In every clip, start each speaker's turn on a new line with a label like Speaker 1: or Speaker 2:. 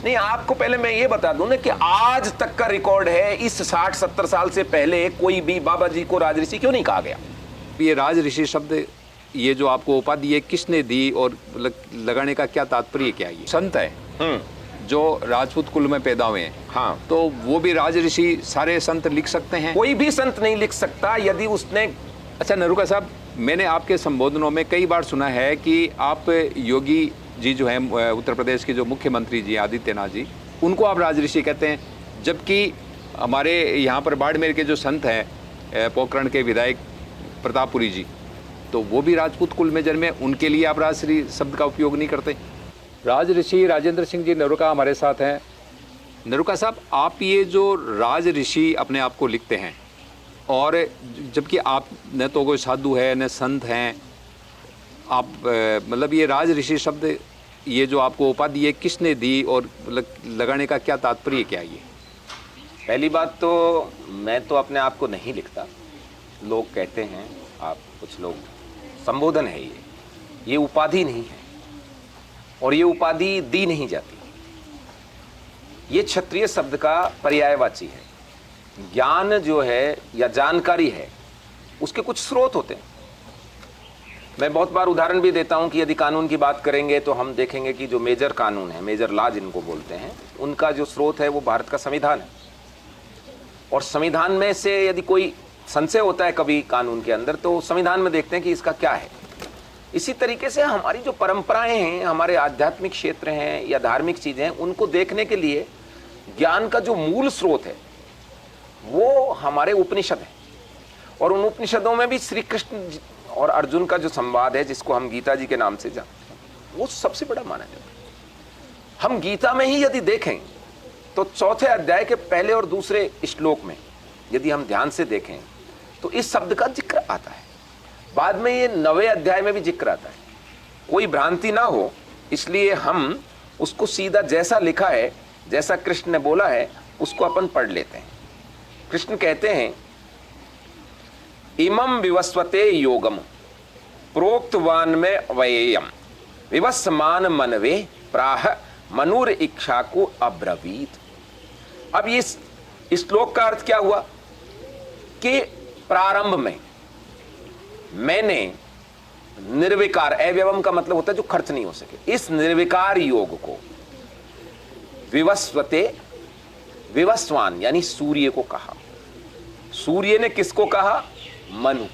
Speaker 1: नहीं, आपको पहले मैं ये बता दूं ना कि आज तक का रिकॉर्ड है, इस 60-70 साल से पहले कोई भी बाबा जी को राजऋषि क्यों नहीं कहा गया?
Speaker 2: ये राजऋषि शब्द, ये जो आपको उपाधि है, किसने दी और लगाने का क्या तात्पर्य क्या? ये संत है जो राजपूत कुल में पैदा हुए हैं।
Speaker 1: हाँ,
Speaker 2: तो वो भी राजऋषि सारे संत लिख सकते हैं?
Speaker 1: कोई भी संत नहीं लिख सकता यदि उसने।
Speaker 2: अच्छा नरुका साहब, मैंने आपके संबोधनों में कई बार सुना है कि आप योगी जी जो हैं उत्तर प्रदेश के जो मुख्यमंत्री जी आदित्यनाथ जी, उनको आप राजऋषि कहते हैं, जबकि हमारे यहाँ पर बाड़मेर के जो संत हैं पोखरण के विधायक प्रतापपुरी जी, तो वो भी राजपूत कुल में जन्मे, उनके लिए आप राजऋषि शब्द का उपयोग नहीं करते? राजऋषि राजेंद्र सिंह जी नरुका हमारे साथ हैं। नरुका साहब, आप ये जो राजऋषि अपने आप को लिखते हैं, और जबकि आप न तो कोई साधु है न संत हैं, आप मतलब ये राजऋषि शब्द, ये जो आपको उपाधि है, किसने दी और लगाने का क्या तात्पर्य क्या? ये
Speaker 1: पहली बात तो मैं तो अपने आप को नहीं लिखता, लोग कहते हैं, आप कुछ लोग, संबोधन है ये उपाधि नहीं है, और ये उपाधि दी नहीं जाती। ये क्षत्रिय शब्द का पर्यायवाची है। ज्ञान जो है या जानकारी है, उसके कुछ स्रोत होते हैं। मैं बहुत बार उदाहरण भी देता हूं कि यदि कानून की बात करेंगे तो हम देखेंगे कि जो मेजर कानून है, मेजर लॉ जिनको बोलते हैं, उनका जो स्रोत है वो भारत का संविधान है। और संविधान में से यदि कोई संशय होता है कभी कानून के अंदर, तो संविधान में देखते हैं कि इसका क्या है। इसी तरीके से हमारी जो परंपराएं हैं, हमारे आध्यात्मिक क्षेत्र हैं या धार्मिक चीजें हैं, उनको देखने के लिए ज्ञान का जो मूल स्रोत है वो हमारे उपनिषद है। और उन उपनिषदों में भी श्री कृष्ण और अर्जुन का जो संवाद है, जिसको हम गीता जी के नाम से जानते हैं, वो सबसे बड़ा माना जाता है। हम गीता में ही यदि देखें तो चौथे अध्याय के पहले और दूसरे श्लोक में यदि हम ध्यान से देखें तो इस शब्द का जिक्र आता है। बाद में ये 9वें अध्याय में भी जिक्र आता है। कोई भ्रांति ना हो इसलिए हम उसको सीधा जैसा लिखा है, जैसा कृष्ण ने बोला है, उसको अपन पढ़ लेते हैं। कृष्ण कहते हैं, इमं विवस्वते योगम प्रोक्तवान में अवययम विवस्मान मनवे प्राह मनुर इच्छा को अब्रवीत। अब इस श्लोक का अर्थ क्या हुआ कि प्रारंभ में मैंने निर्विकार, अव्यवम का मतलब होता है जो खर्च नहीं हो सके, इस निर्विकार योग को विवस्वते, विवस्वान यानी सूर्य को कहा। सूर्य ने किसको कहा? मनु।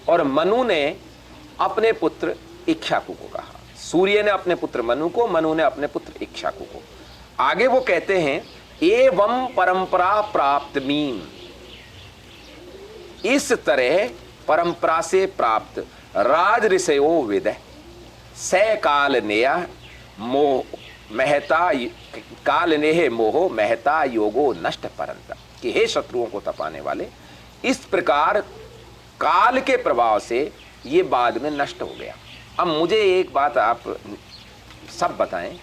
Speaker 1: और मनु ने अपने पुत्र इक्ष्वाकु को कहा। सूर्य ने अपने पुत्र मनु को, मनु ने अपने पुत्र इक्ष्वाकु को। आगे वो कहते हैं, एवं परंपरा प्राप्त मीम, इस तरह परंपरा से प्राप्त राजऋषयो विद स काल नेय मोह महता काल नेह मोहो महता योगो नष्ट परंत, कि हे शत्रुओं को तपाने वाले, इस प्रकार काल के प्रभाव से ये बाद में नष्ट हो गया। अब मुझे एक बात आप सब बताएं,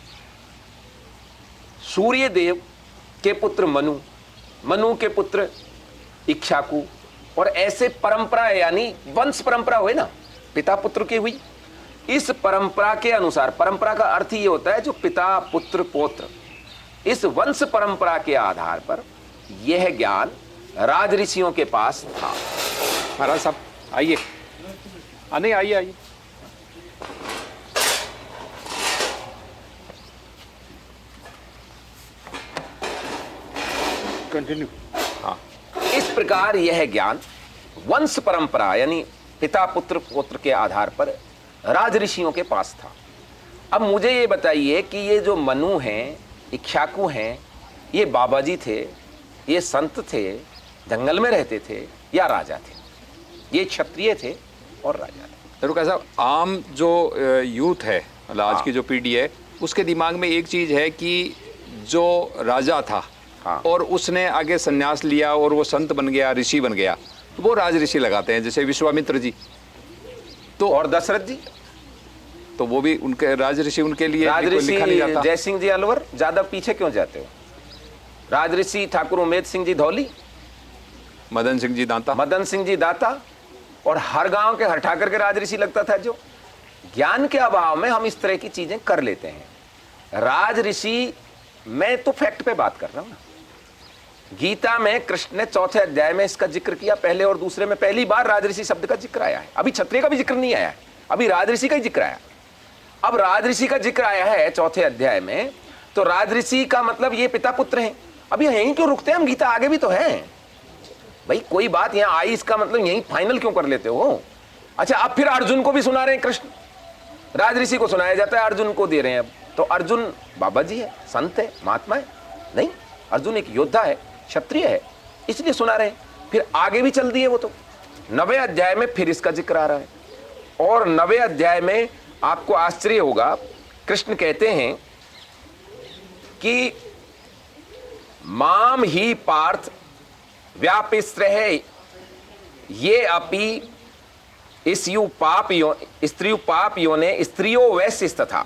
Speaker 1: सूर्य देव के पुत्र मनु, मनु के पुत्र इक्ष्वाकु, और ऐसे परंपरा यानी वंश परंपरा हुई ना, पिता पुत्र की हुई। इस परंपरा के अनुसार, परंपरा का अर्थ ये होता है जो पिता पुत्र पौत्र, इस वंश परंपरा के आधार पर यह ज्ञान राजऋषियों के पास था।
Speaker 2: महाराज साहब आइए, नहीं आइए आइए। कंटिन्यू।
Speaker 1: हाँ, इस प्रकार यह ज्ञान वंश परंपरा यानी पिता पुत्र पौत्र के आधार पर राजऋषियों के पास था। अब मुझे ये बताइए कि ये जो मनु हैं, इक्ष्वाकु हैं, ये बाबा जी थे, ये संत थे, जंगल में रहते थे, या राजा थे? ये क्षत्रिय थे और राजा थे।
Speaker 2: तो कैसा आम जो यूथ है, आज की जो पीढ़ी है, उसके दिमाग में एक चीज है कि जो राजा था और उसने आगे संन्यास लिया और वो संत बन गया, ऋषि बन गया, तो वो राजऋषि लगाते हैं। जैसे विश्वामित्र जी
Speaker 1: तो, और दशरथ जी,
Speaker 2: तो वो भी उनके राजऋषि, उनके लिए
Speaker 1: राजऋषि जय सिंह जी अलवर, ज्यादा पीछे क्यों जाते हो? राजऋषि ठाकुर उमेद सिंह जी धौली,
Speaker 2: मदन सिंह जी दाता,
Speaker 1: मदन सिंह जी दाता, और हर गांव के हर ठाकर के राजऋषि लगता था। जो ज्ञान के अभाव में हम इस तरह की चीजें कर लेते हैं। राजऋषि मैं तो फैक्ट पे बात कर रहा हूं ना। गीता में कृष्ण ने चौथे अध्याय में इसका जिक्र किया, पहले और दूसरे में पहली बार राजऋषि शब्द का जिक्र आया है। अभी क्षत्रिय का भी जिक्र नहीं आया है, अभी राजऋषि का ही जिक्र आया। अब राजऋषि का जिक्र आया है चौथे अध्याय में, तो राजऋषि का मतलब ये पिता पुत्र हैं। अभी यहीं क्यों रुकते हैं हम, गीता आगे भी तो है भाई। कोई बात यहां आई, इसका मतलब यहीं फाइनल क्यों कर लेते हो? अच्छा, अब फिर अर्जुन को भी सुना रहे हैं कृष्ण, राजऋषि को सुनाया जाता है, अर्जुन को दे रहे हैं। अब तो अर्जुन बाबा जी है, संत है, महात्मा है? नहीं, अर्जुन एक योद्धा है, क्षत्रिय है, इसलिए सुना रहे हैं। फिर आगे भी चल दिए वो तो 9वें अध्याय में फिर इसका जिक्र आ रहा है। और 9वें अध्याय में आपको आश्चर्य होगा, कृष्ण कहते हैं कि माम ही पार्थ व्यापिस्त्रहे ये अपि स्त्रियु पाप योने स्त्रियो वैश्य तथा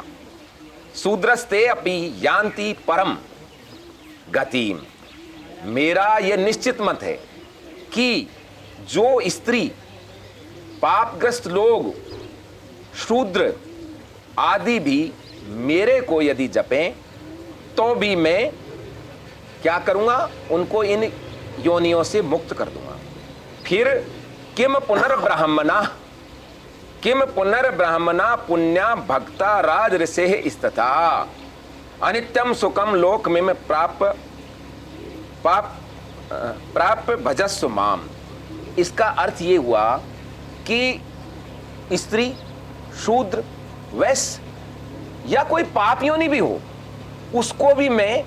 Speaker 1: शूद्रस्ते अपि यान्ति परम गतिम। मेरा यह निश्चित मत है कि जो स्त्री, पापग्रस्त लोग, शूद्र आदि भी मेरे को यदि जपें तो भी मैं क्या करूंगा, उनको इन योनियों से मुक्त कर दूंगा। फिर किम पुनर्ब्रह्मणा पुण्या भक्ता राजऋषेः स्तथा अनित्यम सुखम लोक में प्राप्य भजस्व माम। इसका अर्थ ये हुआ कि स्त्री, शूद्र, वैश्य या कोई पाप योनि भी हो, उसको भी मैं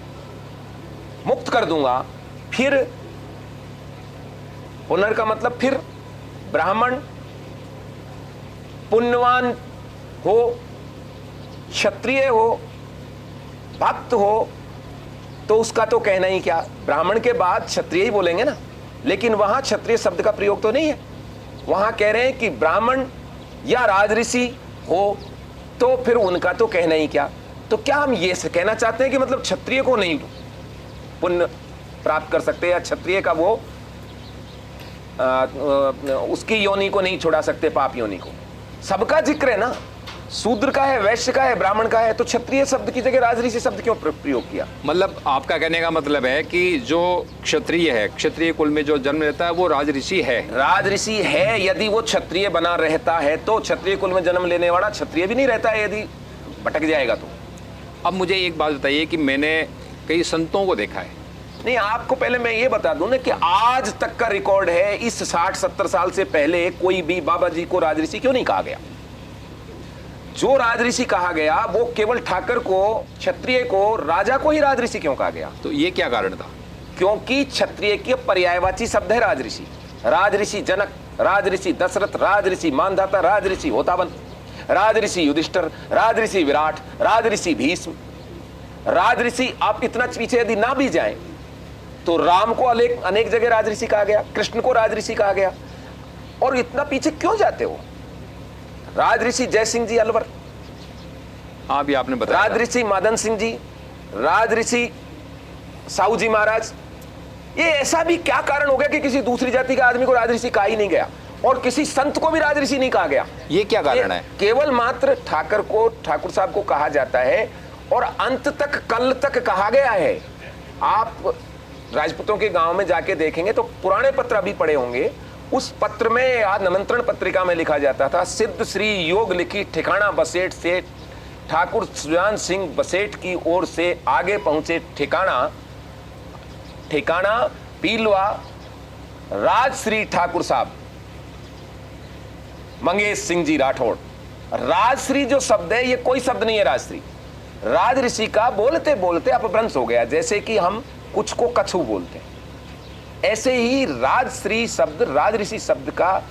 Speaker 1: मुक्त कर दूंगा। फिर पुनर् का मतलब फिर ब्राह्मण, पुण्यवान हो, क्षत्रिय हो, भक्त हो, तो उसका तो कहना ही क्या। ब्राह्मण के बाद क्षत्रिय ही बोलेंगे ना, लेकिन वहां क्षत्रिय शब्द का प्रयोग तो नहीं है। वहां कह रहे हैं कि ब्राह्मण या राजऋषि हो तो फिर उनका तो कहना ही क्या। तो क्या हम ये कहना चाहते हैं कि मतलब क्षत्रिय को नहीं पुण्य प्राप्त कर सकते, या क्षत्रिय का वो उसकी योनि को नहीं छुड़ा सकते, पाप योनि को? सबका जिक्र है ना, शूद्र का है, वैश्य का है, ब्राह्मण का है, तो क्षत्रिय शब्द की जगह राजऋषि शब्द क्यों प्रयोग किया?
Speaker 2: मतलब आपका कहने का मतलब है कि जो क्षत्रिय है, क्षत्रिय कुल में जो जन्म लेता है वो राजऋषि है।
Speaker 1: राजऋषि है, यदि वो क्षत्रिय बना रहता है तो क्षत्रिय कुल में जन्म लेने वाला क्षत्रिय भी नहीं रहता है, यदि भटक जाएगा तो।
Speaker 2: अब मुझे एक बात बताइए कि मैंने कई संतों को देखा है।
Speaker 1: नहीं, आपको पहले मैं ये बता दूं ना कि आज तक का रिकॉर्ड है, इस 60-70 साल से पहले कोई भी बाबा जी को राजऋषि क्यों नहीं कहा गया। जो राजऋषि कहा गया वो केवल ठाकर को, क्षत्रिय को, राजा को ही राजऋषि क्यों कहा गया?
Speaker 2: तो ये क्या कारण था?
Speaker 1: क्योंकि क्षत्रिय के पर्यायवाची शब्द है राजऋषि। राजऋषि जनक, राजऋषि दशरथ, राजऋषि मानधाता, राजऋषि होतावन, राजऋषि युधिष्ठिर, राजऋषि विराट, राजऋषि भीष्म, राजऋषि आप इतना पीछे यदि ना भी जाएं तो राम को अनेक जगह राजऋषि कहा गया, कृष्ण को राजऋषि कहा गया। और इतना पीछे क्यों जाते हो? राजऋषि जय सिंह जी अलवर,
Speaker 2: हाँ भी आपने बताया,
Speaker 1: राजऋषि मदन सिंह जी, राजऋषि साहू जी महाराज, ये ऐसा भी क्या कारण हो गया कि किसी दूसरी जाति के आदमी को राजऋषि कहा ही नहीं गया और किसी संत को भी राजऋषि नहीं कहा गया?
Speaker 2: ये क्या कारण है?
Speaker 1: केवल मात्र ठाकर को, ठाकुर साहब को कहा जाता है और अंत तक, कल तक कहा गया है। आप राजपूतों के गांव में जाके देखेंगे तो पुराने पत्र अभी पड़े होंगे, उस पत्र में आज निमंत्रण पत्रिका में लिखा जाता था, सिद्ध श्री योग लिखी ठिकाना बसेठ से ठाकुर सुजान सिंह बसेठ की ओर से आगे पहुंचे ठिकाना पीलवा राजश्री ठाकुर साहब मंगेश सिंह जी राठौड़। राजश्री जो शब्द है ये कोई शब्द नहीं है राजश्री। राजऋषि का बोलते बोलते अपभ्रंश हो गया, जैसे कि हम कुछ को कछु बोलते हैं, ऐसे ही राजश्री शब्द राजऋषि शब्द का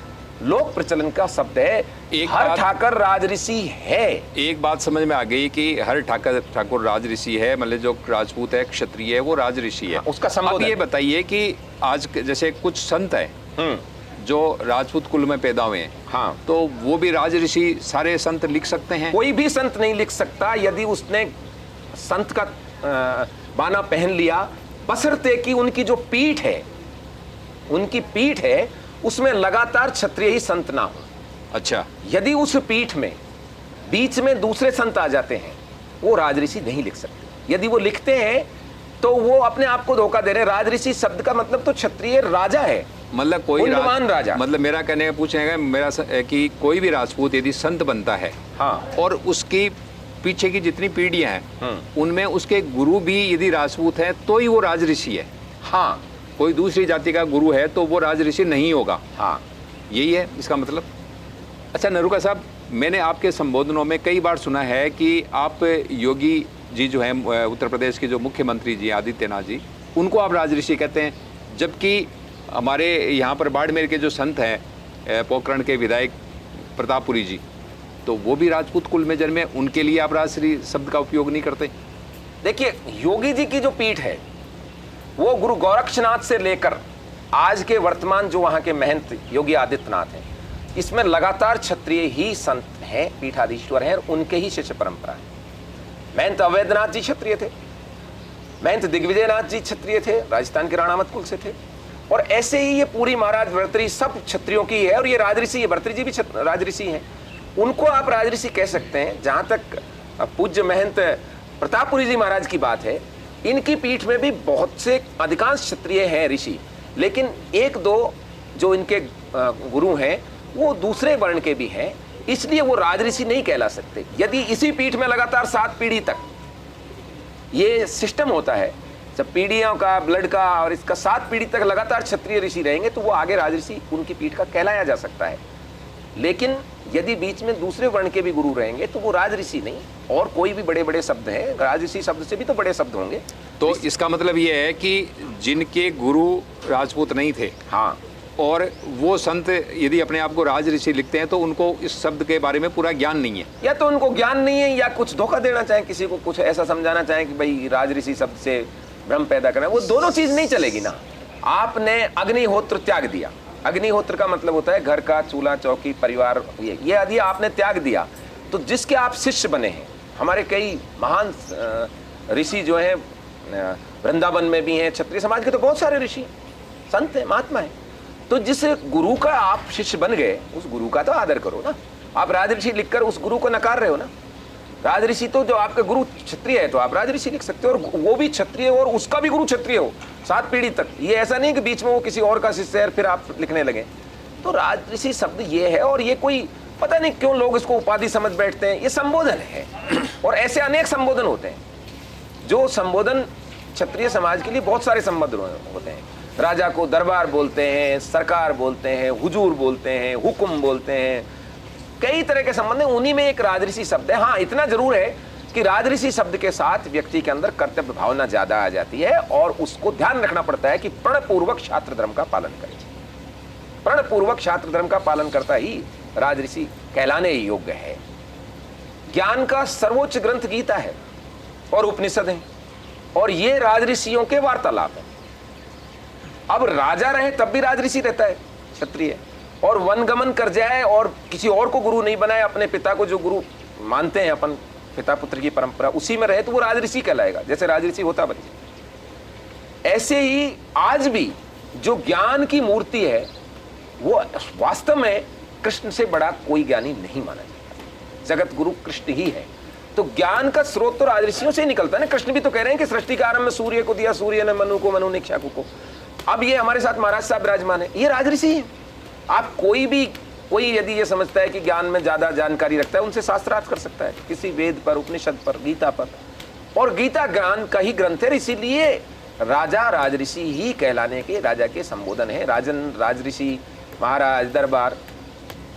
Speaker 1: लोक प्रचलन का शब्द है। हर ठाकर राजऋषि है।
Speaker 2: एक बात समझ में आ गई कि हर ठाकुर राजऋषि है, मतलब जो राजपूत है, क्षत्रिय है, वो राजऋषि है।
Speaker 1: उसका संबोधन।
Speaker 2: अब ये बताइए कि आज जैसे कुछ संत है जो राजपूत कुल में पैदा हुए हैं,
Speaker 1: हाँ,
Speaker 2: तो वो भी राजऋषि सारे संत लिख सकते हैं?
Speaker 1: कोई भी संत नहीं लिख सकता यदि उसने संत का बाना पहन लिया, बशर्ते कि उनकी जो पीठ है, उनकी पीठ है उसमें लगातार क्षत्रिय ही संत ना हो।
Speaker 2: अच्छा,
Speaker 1: यदि उस पीठ में बीच में दूसरे संत आ जाते हैं, वो राजऋषि नहीं लिख सकते। यदि वो लिखते हैं तो वो अपने आप को धोखा दे रहे हैं। राजऋषि शब्द का मतलब तो क्षत्रिय राजा है,
Speaker 2: मतलब कोई
Speaker 1: पुण्यवान राजा।
Speaker 2: मतलब मेरा कहने का पूछेगा कि कोई भी राजपूत यदि संत बनता है,
Speaker 1: हाँ,
Speaker 2: और उसकी पीछे की जितनी पीढ़ियां हैं उनमें उसके गुरु भी यदि राजपूत है तो ही वो राजऋषि है।
Speaker 1: हाँ,
Speaker 2: कोई दूसरी जाति का गुरु है तो वो राजऋषि नहीं होगा।
Speaker 1: हाँ,
Speaker 2: यही है इसका मतलब। अच्छा नरूका साहब, मैंने आपके संबोधनों में कई बार सुना है कि आप योगी जी जो हैं उत्तर प्रदेश के जो मुख्यमंत्री जी आदित्यनाथ जी, उनको आप राजऋषि कहते हैं, जबकि हमारे यहाँ पर बाड़मेर के जो संत हैं पोखरण के विधायक प्रतापपुरी जी, तो वो भी राजपूत कुल में जन्मे, उनके लिए आप राजश्री शब्द का उपयोग नहीं करते।
Speaker 1: देखिए योगी जी की जो पीठ है वो गुरु गोरक्षनाथ से लेकर आज के वर्तमान जो वहां के महंत योगी आदित्यनाथ हैं, इसमें लगातार क्षत्रिय ही संत हैं, पीठाधीश्वर हैं, और उनके ही शिष्य परंपरा है। महंत अवैधनाथ जी क्षत्रिय थे, महंत दिग्विजयनाथ जी क्षत्रिय थे, राजस्थान के राणावत कुल से थे, और ऐसे ही ये पूरी महाराज भर्तृहरि सब क्षत्रियों की है, और ये राजऋषि, ये भर्तृहरि जी भी राजऋषि हैं। उनको आप राजऋषि कह सकते हैं। जहां तक पूज्य महंत प्रतापपुरी जी महाराज की बात है, इनकी पीठ में भी बहुत से अधिकांश क्षत्रिय हैं ऋषि, लेकिन एक दो जो इनके गुरु हैं वो दूसरे वर्ण के भी हैं, इसलिए वो राजऋषि नहीं कहला सकते। यदि इसी पीठ में लगातार 7 पीढ़ी तक ये सिस्टम होता है, जब पीढ़ियों का ब्लड का और इसका 7 पीढ़ी तक लगातार क्षत्रिय ऋषि रहेंगे तो वो आगे राजऋषि उनकी पीठ का कहलाया जा सकता है। लेकिन यदि बीच में दूसरे वर्ण के भी गुरु रहेंगे तो वो राजऋषि नहीं, और कोई भी बड़े बड़े शब्द हैं, राजऋषि शब्द से भी तो बड़े शब्द होंगे।
Speaker 2: तो इसका मतलब ये है कि जिनके गुरु राजपूत नहीं थे,
Speaker 1: हाँ,
Speaker 2: और वो संत यदि अपने आप को राजऋषि लिखते हैं तो उनको इस शब्द के बारे में पूरा ज्ञान नहीं है,
Speaker 1: या तो उनको ज्ञान नहीं है, या कुछ धोखा देना चाहें, किसी को कुछ ऐसा समझाना चाहें कि भाई राजऋषि शब्द से भ्रम पैदा करना। वो दोनों चीज नहीं चलेगी ना। आपने अग्निहोत्र त्याग दिया, अग्निहोत्र का मतलब होता है घर का चूल्हा चौकी परिवार, ये यदि आपने त्याग दिया तो जिसके आप शिष्य बने हैं, हमारे कई महान ऋषि जो हैं वृंदावन में भी हैं, क्षत्रिय समाज के तो बहुत सारे ऋषि संत हैं, महात्मा हैं। तो जिस गुरु का आप शिष्य बन गए उस गुरु का तो आदर करो ना। आप राजऋषि लिखकर उस गुरु को नकार रहे हो ना। राजऋषि तो जो आपका गुरु क्षत्रिय है तो आप राजऋषि लिख सकते हो, और वो भी क्षत्रिय हो और उसका भी गुरु क्षत्रिय हो 7 पीढ़ी तक। ये ऐसा नहीं कि बीच में वो किसी और का शिष्य है फिर आप लिखने लगे। तो राजऋषि शब्द ये है, और ये कोई पता नहीं क्यों लोग इसको उपाधि समझ बैठते हैं। ये संबोधन है, और ऐसे अनेक संबोधन होते हैं। जो संबोधन क्षत्रिय समाज के लिए बहुत सारे संबोधन होते हैं। राजा को दरबार बोलते हैं, सरकार बोलते हैं, हुजूर बोलते हैं, हुक्म बोलते हैं, कई तरह के संबंध हैं। उन्हीं में एक राजऋषि शब्द है। हाँ, इतना जरूर है कि राजऋषि शब्द के साथ व्यक्ति के अंदर कर्तव्य भावना ज्यादा आ जाती है, और उसको ध्यान रखना पड़ता है कि प्रणपूर्वक छात्र धर्म का पालन करे। प्रणपूर्वक छात्र धर्म का पालन करता ही राजऋषि कहलाने योग्य है। ज्ञान का सर्वोच्च ग्रंथ गीता है और उपनिषद है, और ये राजऋषियों के वार्तालाप है। अब राजा रहे तब भी राजऋषि रहता है क्षत्रिय, और वनगमन कर जाए और किसी और को गुरु नहीं बनाए, अपने पिता को जो गुरु मानते हैं, अपन पिता पुत्र की परंपरा उसी में रहे तो वो राजऋषि कहलाएगा, जैसे राजऋषि होता बच्चे। ऐसे ही आज भी जो ज्ञान की मूर्ति है वो वास्तव में कृष्ण से बड़ा कोई ज्ञानी नहीं माना जाता। जगत गुरु कृष्ण ही है। तो ज्ञान का स्रोत तो राजऋषियों से ही निकलता है ना। कृष्ण भी तो कह रहे हैं कि सृष्टि का आरंभ में सूर्य को दिया, सूर्य ने मनु को, मनु ने इक्ष्वाकु को। अब ये हमारे साथ महाराज साहब विराजमान है, ये राजऋषि है। आप कोई यदि ये समझता है कि ज्ञान में ज्यादा जानकारी रखता है, उनसे शास्त्रार्थ कर सकता है, किसी वेद पर, उपनिषद पर, गीता पर। और गीता ज्ञान का ही ग्रंथ है, इसीलिए राजा राजऋषि ही कहलाने के राजा के संबोधन है। राजन, राजऋषि, महाराज, दरबार।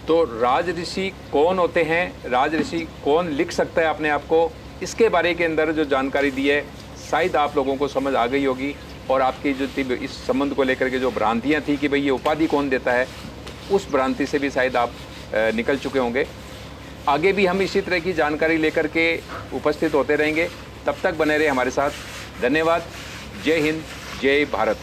Speaker 2: तो राजऋषि कौन होते हैं, राजऋषि कौन लिख सकता है अपने आप को, इसके बारे के अंदर जो जानकारी दी है शायद आप लोगों को समझ आ गई होगी। और आपकी जो इस संबंध को लेकर के जो भ्रांतियां थी कि भाई ये उपाधि कौन देता है, उस भ्रांति से भी शायद आप निकल चुके होंगे। आगे भी हम इसी तरह की जानकारी लेकर के उपस्थित होते रहेंगे। तब तक बने रहे हमारे साथ। धन्यवाद। जय हिंद, जय भारत।